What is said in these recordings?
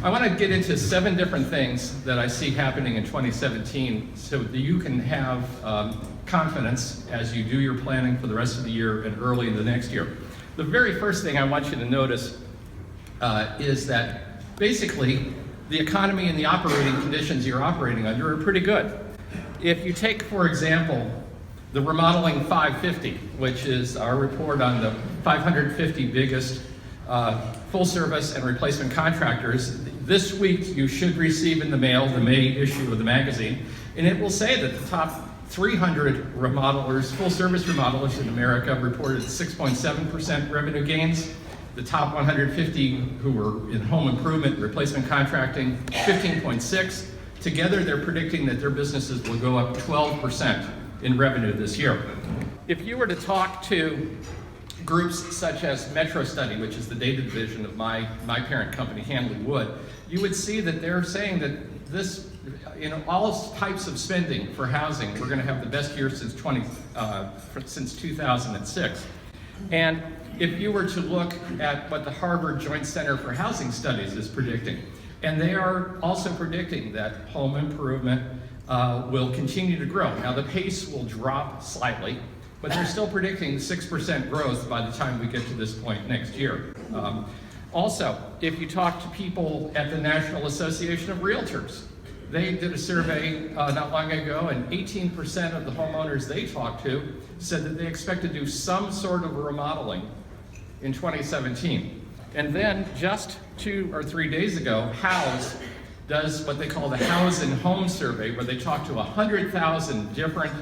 I want to get into 7 different things that I see happening in 2017 so that you can have confidence as you do your planning for the rest of the year and early in the next year. The very first thing I want you to notice is that basically the economy and the operating conditions you're operating under are pretty good. If you take, for example, the Remodeling 550, which is our report on the 550 biggest full service and replacement contractors, this week you should receive in the mail the May issue of the magazine, and it will say that the top 300 remodelers, full service remodelers in America reported 6.7% revenue gains. The top 150 who were in home improvement, replacement contracting, 15.6. Together, they're predicting that their businesses will go up 12% in revenue this year. If you were to talk to groups such as Metro Study, which is the data division of my parent company, Hanley Wood, you would see that they're saying that this, all types of spending for housing, we're going to have the best year since 2006. And if you were to look at what the Harvard Joint Center for Housing Studies is predicting, and they are also predicting that home improvement will continue to grow. Now the pace will drop slightly, but they're still predicting 6% growth by the time we get to this point next year. Also, if you talk to people at the National Association of Realtors, they did a survey not long ago, and 18% of the homeowners they talked to said that they expect to do some sort of remodeling in 2017. And then just 2 or 3 days ago, House does what they call the House and Home Survey, where they talk to 100,000 different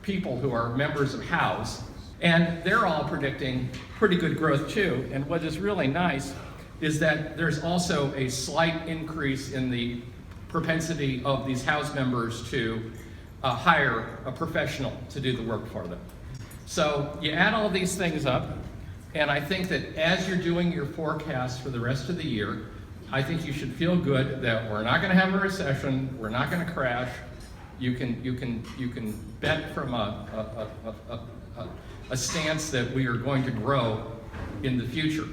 people who are members of House, and they're all predicting pretty good growth too. And what is really nice is that there's also a slight increase in the propensity of these House members to hire a professional to do the work for them. So you add all these things up, and I think that as you're doing your forecast for the rest of the year, I think you should feel good that we're not going to have a recession, we're not going to crash. You can bet from a stance that we are going to grow in the future.